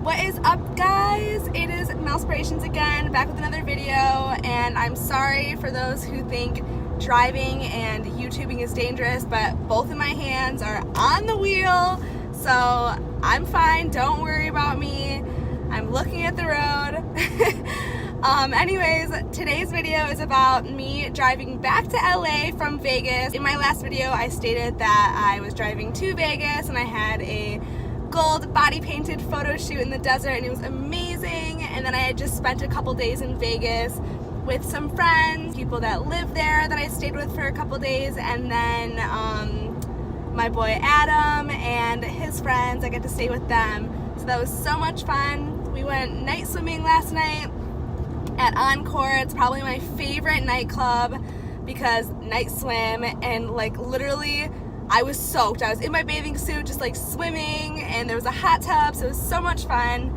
What is up, guys? It is Melspirations again, back with another video, and I'm sorry for those who think driving and YouTubing is dangerous, but both of my hands are on the wheel, so I'm fine. Don't worry about me. I'm looking at the road. Anyways, today's video is about me driving back to LA from Vegas. In my last video, I stated that I was driving to Vegas and I had a gold body painted photo shoot in the desert and it was amazing. And then I had just spent a couple days in Vegas with some friends, people that live there that I stayed with for a couple days, and then my boy Adam and his friends, I get to stay with them. So that was so much fun. We went night swimming last night at Encore. It's probably my favorite nightclub because night swim, and like literally I was soaked. I was in my bathing suit just like swimming, and there was a hot tub, so it was so much fun.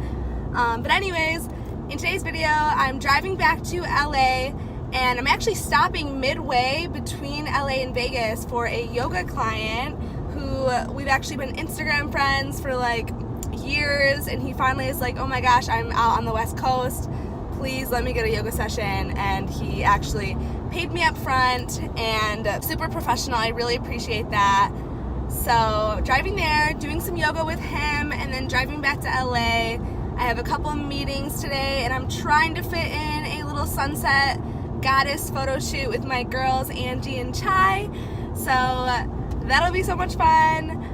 But anyways, in today's video I'm driving back to LA, and I'm actually stopping midway between LA and Vegas for a yoga client who we've actually been Instagram friends for like years, and he finally is like, oh my gosh, I'm out on the West Coast, please let me get a yoga session. And he actually paid me up front, and super professional. I really appreciate that. So driving there, doing some yoga with him, and then driving back to LA. I have a couple of meetings today, and I'm trying to fit in a little sunset goddess photo shoot with my girls Angie and Chai, so that'll be so much fun.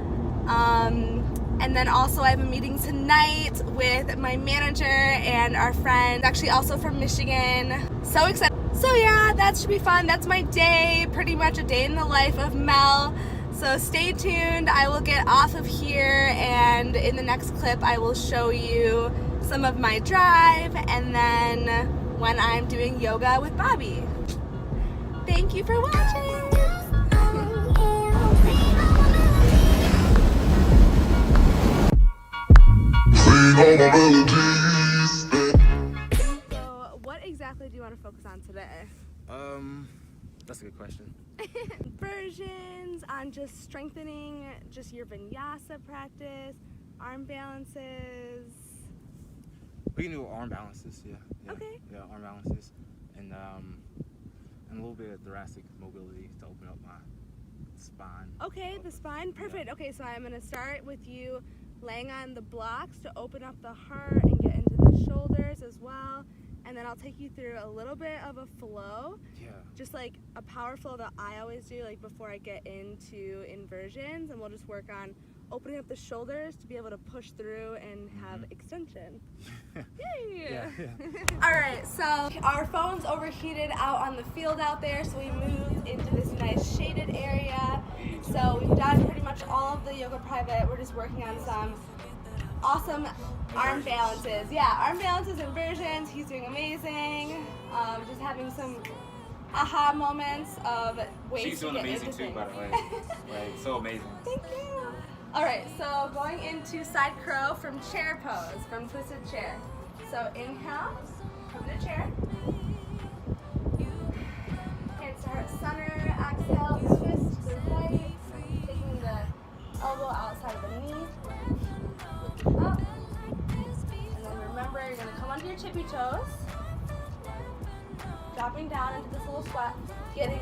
And then also I have a meeting tonight with my manager and our friend, actually also from Michigan. So excited. So yeah, that should be fun. That's my day, pretty much a day in the life of Mel. So stay tuned. I will get off of here, and in the next clip I will show you some of my drive and then when I'm doing yoga with Bobby. Thank you for watching. So what exactly do you want to focus on today? That's a good question. Versions on just strengthening just your vinyasa practice, arm balances. We can do arm balances, yeah. Okay. Yeah, arm balances, and a little bit of thoracic mobility to open up my spine. Okay, the spine, perfect. Yeah. Okay, so I'm gonna start with you laying on the blocks to open up the heart and get into the shoulders as well. And then I'll take you through a little bit of a flow. Yeah. Just like a power flow that I always do like before I get into inversions, and we'll just work on opening up the shoulders to be able to push through and have extension. Yay! Yeah. Alright, so our phone's overheated out on the field out there, so we moved into this nice shaded area. So we've done pretty much all of the yoga private. We're just working on some awesome arm balances. Yeah, arm balances, inversions. He's doing amazing. Just having some aha moments of ways She's to doing get amazing into too, things. by the way. Like, so amazing. Thank you. Alright, so going into side crow from chair pose, from twisted chair. So inhale, come to chair. Hands to heart center, exhale, twist to the right, taking the elbow outside of the knee. Lifting up. And then remember, you're going to come onto your tippy toes. Dropping down into this little squat. Getting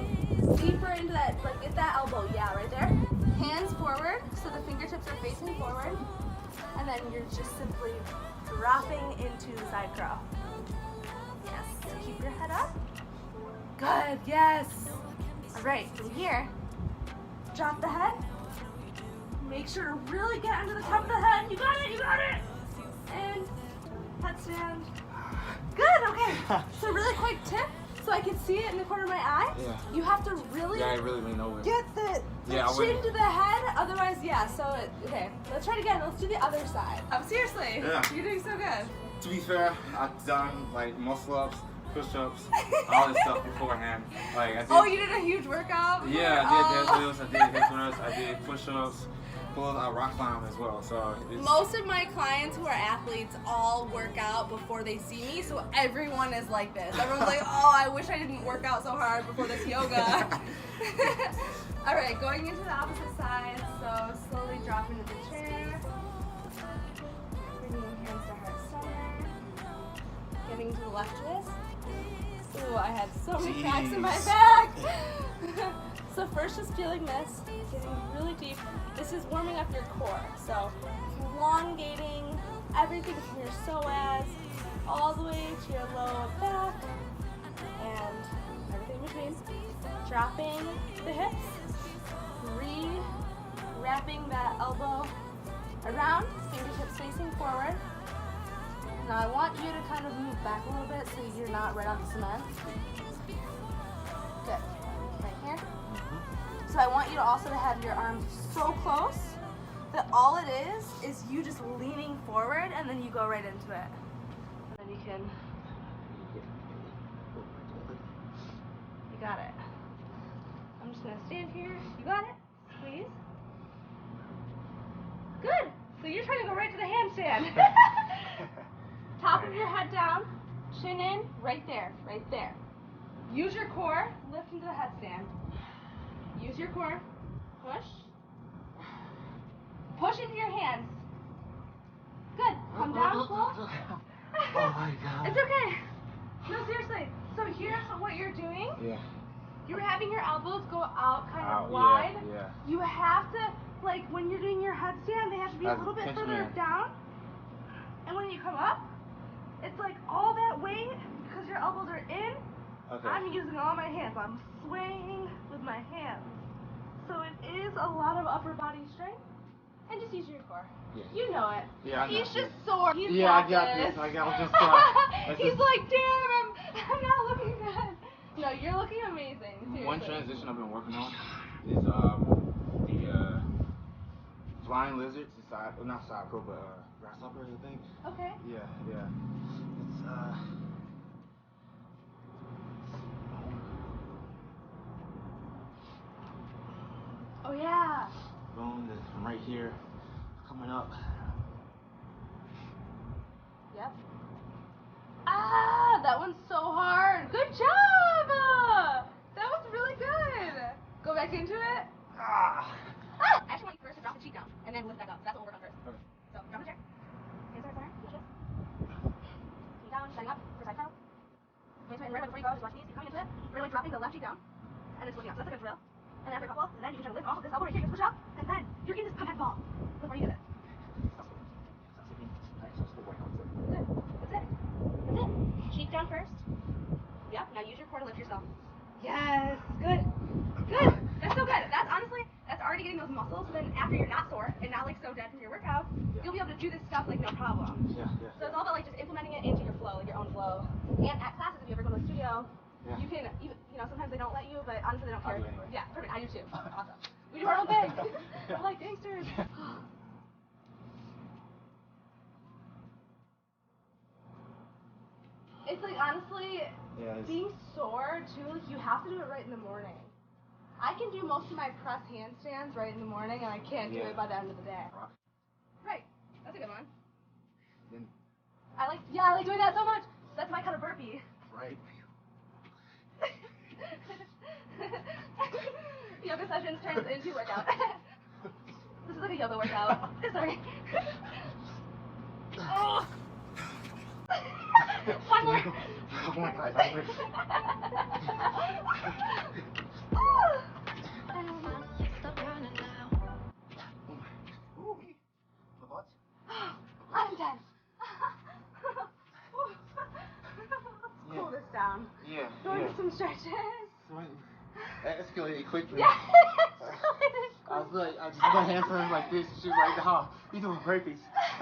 deeper into that, like get that elbow, yeah, right there. Hands forward, so the fingertips are facing forward. And then you're just simply dropping into the side crow. Yes, so keep your head up. Good, yes. All right, from here, drop the head. Make sure to really get under the top of the head. You got it, you got it. And headstand. Good, okay. So really quick tip, so I can see it in the corner of my eye. Yeah. You have to really I really lean over. get the chin to the head, otherwise, yeah, so, okay. Let's try it again. Let's do the other side. Seriously, Yeah. you're doing so good. To be fair, I've done like muscle ups, push-ups, all this stuff beforehand. Like I did. Oh, you did a huge workout? Yeah, I did deadlifts, I did hip thrusts, I did push-ups, rock climb as well. So it's, Most of my clients who are athletes all work out before they see me, so everyone is like this. Everyone's like, oh, I wish I didn't work out so hard before this yoga. All right, going into the opposite side, so slowly drop into the chair. Bringing hands to heart left wrist. Ooh, I had so many cracks in my back. So first just feeling this, getting really deep. This is warming up your core. So elongating everything from your psoas all the way to your lower back and everything in between. Dropping the hips, wrapping that elbow around, fingertips facing forward. Now I want you to kind of move back a little bit so you're not right on the cement. Good. Right here. So I want you to also to have your arms so close that all it is you just leaning forward and then you go right into it. And then you can, you got it. I'm just gonna stand here. You got it? Please. Good. So you're trying to go right to the handstand. Top of your head down, chin in, right there, right there. Use your core, lift into the headstand. Use your core, push. Push into your hands. Good. Come down, slow. Oh my God. It's okay. No, seriously. So here's what you're doing. Yeah. You're having your elbows go out kind of Out, wide. yeah. You have to, like when you're doing your headstand, they have to be a little bit further down. And when you come up, it's like all that weight, because your elbows are in, Okay. I'm using all my hands. I'm swaying with my hands. So it is a lot of upper body strength. And just use your core. Yeah. You know it. Yeah, I know. He's just sore. He's Yeah, I got this. this. I got just He's like, damn, I'm not looking good. No, you're looking amazing. Seriously. One transition I've been working on is the flying lizards, not side pro, but grasshoppers, I think. Okay. Yeah. It's Oh yeah. bone is from right here coming up. Yep. Ah, that one's so hard. Good job. That was really good. Go back into it. Ah. I actually want you first to drop the cheek down and then lift back up. That's what we'll work on first. Okay. So drop the chair. Hands are center. Push it. Knee down, standing up for side curl. Hands right before you go. Just watch knees. You're coming into it. Really dropping the left cheek down and then lifting up. So that's a good drill. And after a couple, and then you can try to lift off of this elbow right here. Just push up, and then you're in this comeback ball before you do it. Good. That's it. That's it. Cheek down first. Yep. Now use your core to lift yourself. Yes. Good. Good. That's so good. That's honestly, that's already getting those muscles. So then after you're not sore and not like so dead from your workout, you'll be able to do this stuff like no problem. Yeah. So it's all about like just implementing it into your flow, like your own flow. And at classes, if you ever go to the studio, Yeah. you can, even, sometimes they don't let you, but honestly they don't care. I'll do it anyway. Yeah, perfect. I do too. Awesome. We do our own thing. We're like gangsters. It's like honestly, being sore too, like you have to do it right in the morning. I can do most of my press handstands right in the morning, and I can't do it by the end of the day. Right. That's a good one. Then, I like doing that so much. That's my kind of burpee. right. Yoga sessions turns into workout. This is like a yoga workout. Sorry. Oh. One more. Oh my God. I'm done. Cool this down. Yeah. Go do some stretches. That escalated quickly. Yeah. I just put my hands on her like this. She was like, "Oh, you doing burpees?" I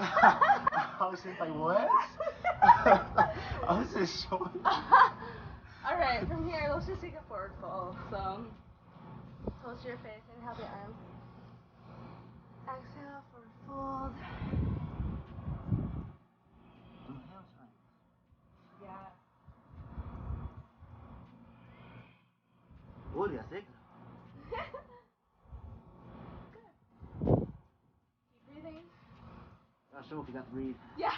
was just like, "What?" I was just showing. All right, from here, let's just take a forward fold. So, close your face, inhale the arms. Exhale, forward fold. Yeah. What did I say? Good. Keep breathing. Not sure if you got to breathe. Yeah.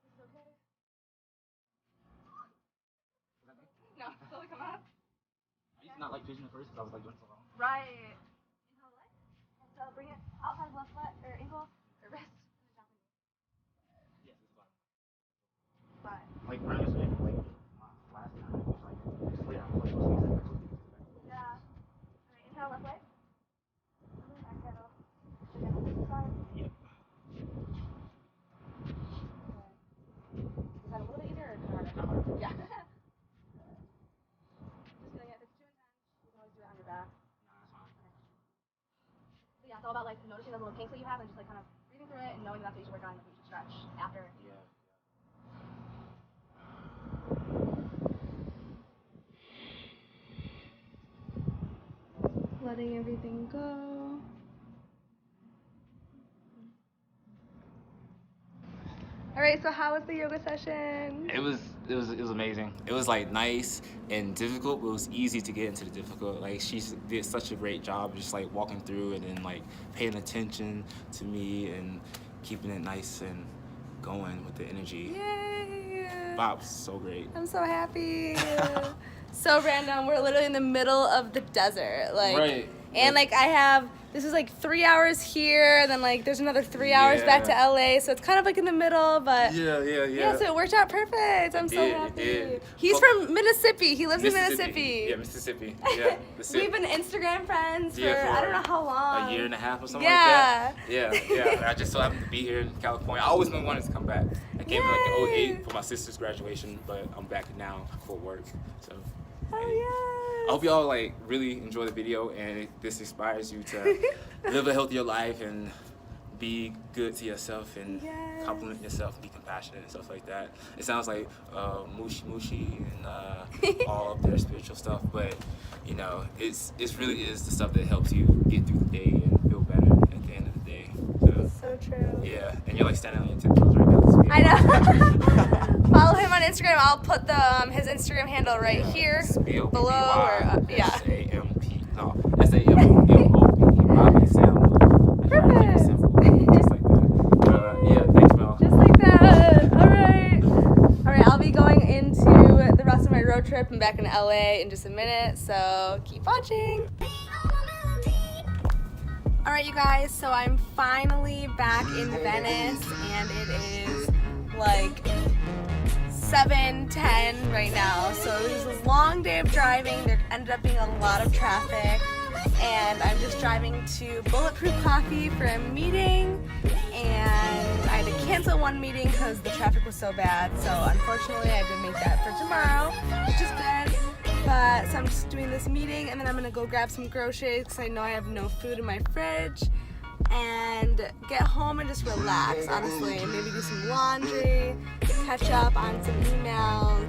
Is this okay? No, slowly come up. I used to not like vision at first because I was like doing so long. Right. Inhale the leg. And so bring it outside of left foot or ankle or wrist. And then down the knee. Yes, it's fine. all about like noticing those little kinks that you have and just like kind of breathing through it and knowing that's what you should work on and you should stretch after. Yeah. Letting everything go. All right, so how was the yoga session? It was amazing. It was like nice and difficult, but it was easy to get into the difficult. Like she did such a great job just like walking through it and like paying attention to me and keeping it nice and going with the energy. Yay! Wow, so great. I'm so happy. So random. We're literally in the middle of the desert, like, Right. and like this is like 3 hours here, and then like there's another 3 hours back to LA, so it's kind of like in the middle, but yeah, so it worked out perfect. I'm so happy. It did. He's from Mississippi. He lives in Mississippi. Yeah, Mississippi. Yeah, We've been Instagram friends for I don't know how long. A year and a half or something like that. Yeah. And I just so happened to be here in California. I always been wanting to come back. I came in like in 2008 for my sister's graduation, but I'm back now for work. So. Oh yeah. I hope y'all like really enjoy the video and this inspires you to live a healthier life and be good to yourself and compliment yourself, be compassionate and stuff like that. It sounds like mushy and all of their spiritual stuff, but you know, it's really is the stuff that helps you get through the day and feel better at the end of the day. So true. Yeah, and you're like standing on your tiptoes right now. I know. Follow him on Instagram. I'll put the his Instagram handle right here below. Or S-A-M-P. No, S-A-M-M-O-P. Bobby Sam. Perfect. Just like that. Yeah, thanks, Mel. Just like that. All right. I'll be going into the rest of my road trip and back in LA in just a minute. So keep watching. All right, you guys. So I'm finally back in Venice, and it is like 7:10 right now, so it was a long day of driving. There ended up being a lot of traffic, and I'm just driving to Bulletproof Coffee for a meeting, and I had to cancel one meeting because the traffic was so bad, so unfortunately I did make that for tomorrow, which is good. But so I'm just doing this meeting, and then I'm gonna go grab some groceries because I know I have no food in my fridge, and get home and just relax, honestly. Maybe do some laundry, catch up on some emails,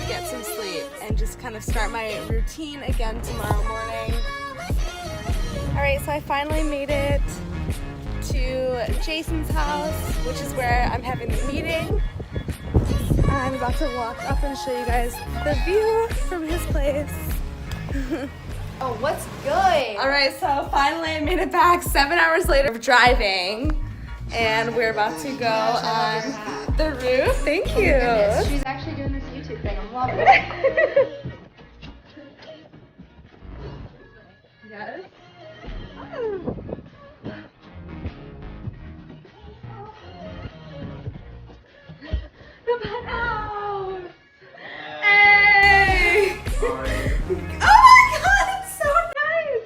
get some sleep, and just kind of start my routine again tomorrow morning. Alright, so I finally made it to Jason's house, which is where I'm having the meeting. I'm about to walk up and show you guys the view from his place. Oh, what's good? All right, so finally I made it back 7 hours later of driving, and we're about to go on the roof. Thank you. She's actually doing this YouTube thing. I'm loving it. Yes. The penthouse. Hey! Oh my God, it's so nice.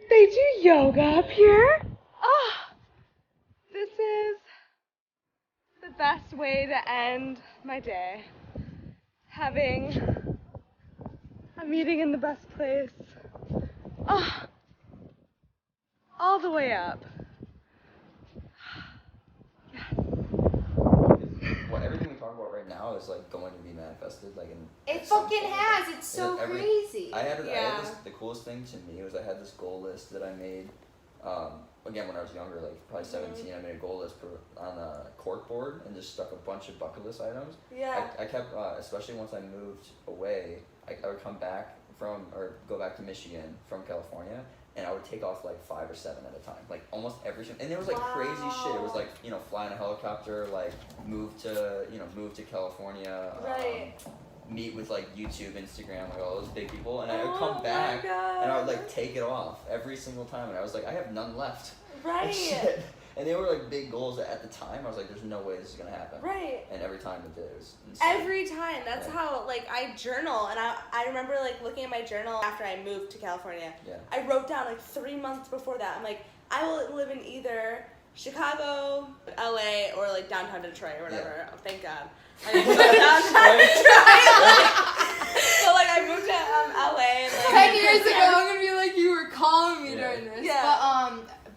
They do yoga up here? Oh, this is the best way to end my day. Having a meeting in the best place. Oh, all the way up. Well, everything we talk about right now is like going to be manifested, like in. It fucking has. It's so crazy. I had this, the coolest thing to me was I had this goal list that I made. Again, when I was younger, like probably 17, I made a goal list on a cork board and just stuck a bunch of bucket list items. Yeah. I kept, especially once I moved away, I would come back go back to Michigan from California, and I would take off like 5 or 7 at a time, like almost every single, and it was like crazy shit. It was like, you know, fly in a helicopter, like move to California, Right. Meet with like YouTube, Instagram, like all those big people, and I would come back and I would like take it off every single time, and I was like, I have none left. Right. And shit. And they were like big goals at the time. I was like, there's no way this is gonna happen. Right. And every time it did, it was insane. Every time. That's how, like, I journal, and I remember, like, looking at my journal after I moved to California. Yeah. I wrote down, like, 3 months before that. I'm like, I will live in either Chicago, LA, or, like, downtown Detroit or whatever. Yeah. Oh, thank God. I moved to downtown Detroit. So, like, I moved to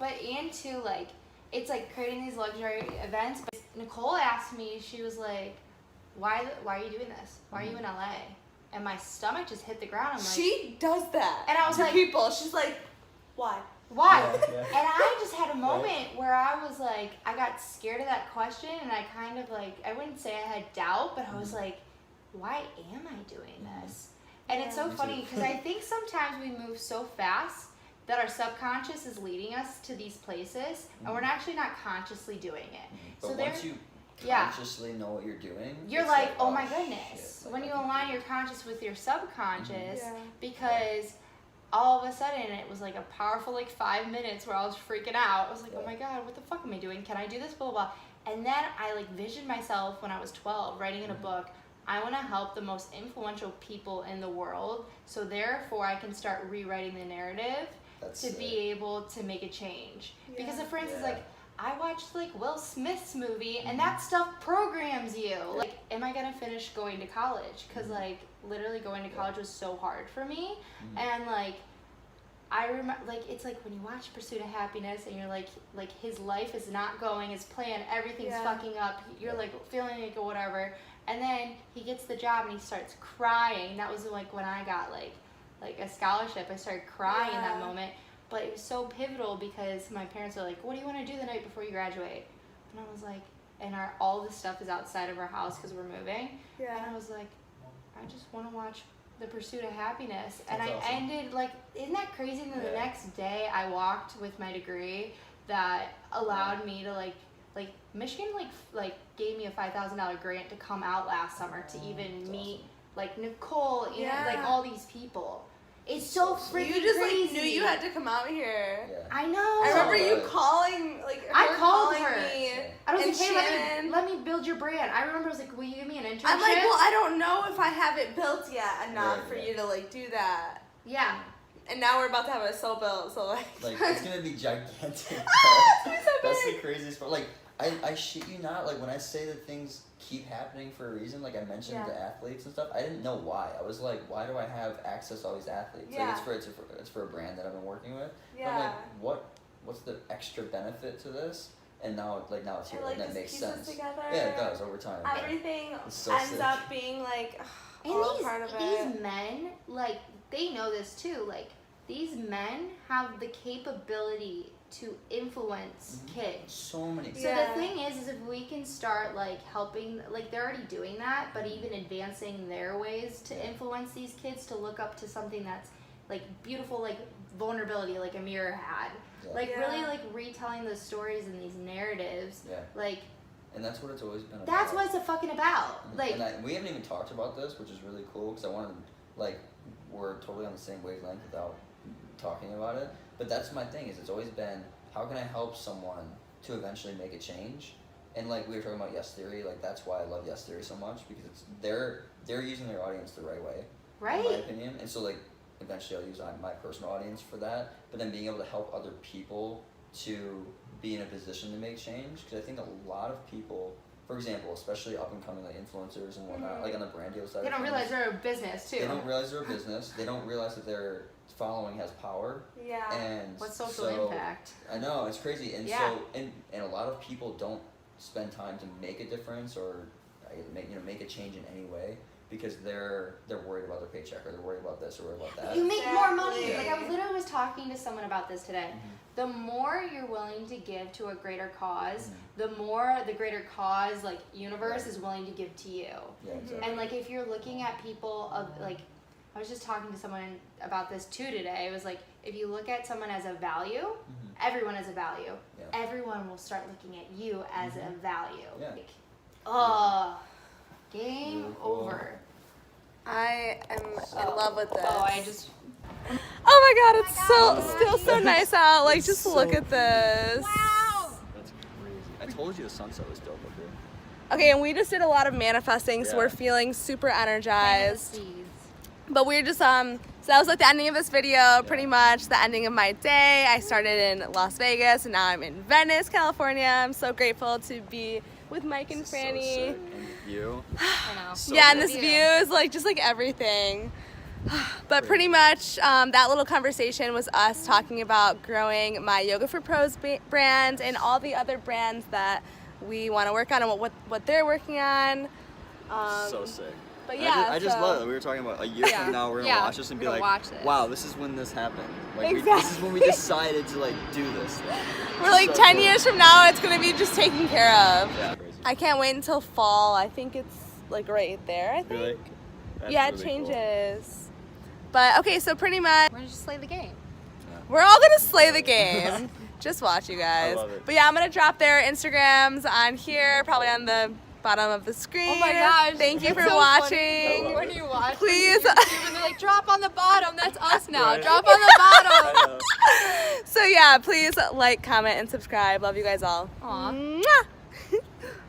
but and too, like, it's like creating these luxury events. But Nicole asked me, she was like, why are you doing this? Why are you in LA? And my stomach just hit the ground. I'm like, She does that. And I was to like- people. She's like, why? why? Yeah. And I just had a moment where I was like, I got scared of that question, and I kind of like, I wouldn't say I had doubt, but I was like, why am I doing this? And it's so Me funny too. because I think sometimes we move so fast that our subconscious is leading us to these places, and we're actually not consciously doing it. But So once there, you yeah. consciously know what you're doing, you're it's like, oh my shit, goodness. like, When I you can do align it. your conscious with your subconscious, Yeah. because all of a sudden it was like a powerful like 5 minutes where I was freaking out. I was like, oh my God, what the fuck am I doing? Can I do this? Blah, blah, blah. And then I like visioned myself when I was 12 writing in a book. I want to help the most influential people in the world. So therefore I can start rewriting the narrative That's to sick. be able to make a change. Because Yeah. for instance, Yeah. like I watched like Will Smith's movie and that stuff programs you. Like, am I gonna finish going to college? Because like literally going to college was so hard for me. And like I remember, like it's like when you watch Pursuit of Happiness and you're like his life is not going as planned, everything's Yeah. fucking up. You're like feeling like whatever, and then he gets the job and he starts crying. That was like when I got like a scholarship. I started crying in that Yeah. moment. But it was so pivotal because my parents were like, what do you want to do the night before you graduate? And I was like, and all this stuff is outside of our house because we're moving. And Yeah. I was like, I just want to watch The Pursuit of Happiness. And That's I awesome. ended, like, isn't that crazy? And then the Yeah. next day I walked with my degree that allowed me to, like Michigan, like gave me a $5,000 grant to come out last summer to even That's meet, like, Nicole, and, Yeah. like, all these people. It's so freaking You just crazy. like knew you had to come out here. Yeah. I know. I remember So you good. calling, like, I her called calling her. me. Yeah. I was and like, hey, Shannon. let me build your brand. I remember I was like, will you give me an internship? I'm like, well, I don't know if I have it built yet enough Right, for yeah. you to like do that. yeah. And now we're about to have it so built, so like. Like it's gonna be gigantic. It's gonna be so That's big. the craziest part. Like I shit you not. Like when I say that things keep happening for a reason, like I mentioned Yeah. the athletes and stuff. I didn't know why. I was like, why do I have access to all these athletes? Yeah. Like it's for a brand that I've been working with. But I'm Yeah. like, what's the extra benit to this? And now it's here, It, like, and that just makes pieces sense. together. Yeah, it does over time. yeah. Everything It's so ends sick. up being like And all a part of it. these men, like, they know this too. Like, these men have the capability to influence kids. So many. So Yeah. the thing is if we can start like helping, like they're already doing that, but even advancing their ways to influence these kids to look up to something that's like beautiful, like vulnerability, like Amir had. Yeah. Like Yeah. really like retelling those stories and these narratives. Yeah. Like And that's what it's always been about. that's what it's fucking about. Like and we haven't even talked about this, which is really cool because I wanted, like, we're totally on the same wavelength without talking about it. But that's my thing. Is it's always been how can I help someone to eventually make a change? And like we were talking about Yes Theory, like that's why I love Yes Theory so much because it's they're using their audience the right way, in my right? opinion. And so like eventually I'll use my personal audience for that. But then being able to help other people to be in a position to make change because I think a lot of people, for example, especially up and coming like influencers and whatnot, like on the brand deal side, They of don't things, realize they're a business too. they don't realize they're a business. They don't realize that their following has power. Yeah. And What social so, impact? I know it's crazy, and Yeah. so and a lot of people don't spend time to make a difference or make a change in any way because they're worried about their paycheck or they're worried about this or worried about that. You make more money. Exactly. Like I literally was talking to someone about this today. The more you're willing to give to a greater cause, the more the greater cause, like universe, is willing to give to you. Yeah, exactly. And like if you're looking at people of like, I was just talking to someone about this too today. It was like if you look at someone as a value, everyone is a value. Yeah. Everyone will start looking at you as a value. Yeah. Like, game Really cool. over. I am in love with this. Oh, I just. Oh my god, it's still so nice out. Like, just so look at this. That's crazy. I told you the sunset was dope up here. Okay, and we just did a lot of manifesting, so Yeah. we're feeling super Plant the energized. seeds. But we're just so that was like the ending of this video, pretty much the ending of my day. I started in Las Vegas and now I'm in Venice, California. I'm so grateful to be with Mike and This is so Franny. sick. And the view. I know. So Yeah, and good. this view is like just like everything. But pretty much that little conversation was us talking about growing my Yoga for Pros brand and all the other brands that we want to work on and what they're working on. So sick. But yeah, I just love it. We were talking about a year from now we're gonna watch this and be like, wow, this is when this happened. Like this is when we decided to like do this. We're like so 10 years from now, it's gonna be just taken care of. Yeah, crazy. I can't wait until fall. I think it's like right there. I think. Really? Yeah, really it changes. But okay, so pretty much We're gonna just play the game. we're all gonna slay the game. Just watch, you guys. I love it. But yeah, I'm gonna drop their Instagrams on here, probably on the bottom of the screen. Oh my gosh. Thank you it's for so watching. Funny. When you watch Please. YouTube and they're like, drop on the bottom. That's us now. Right. Drop on the I bottom. know. So yeah, please like, comment, and subscribe. Love you guys all. Aw. Mwah!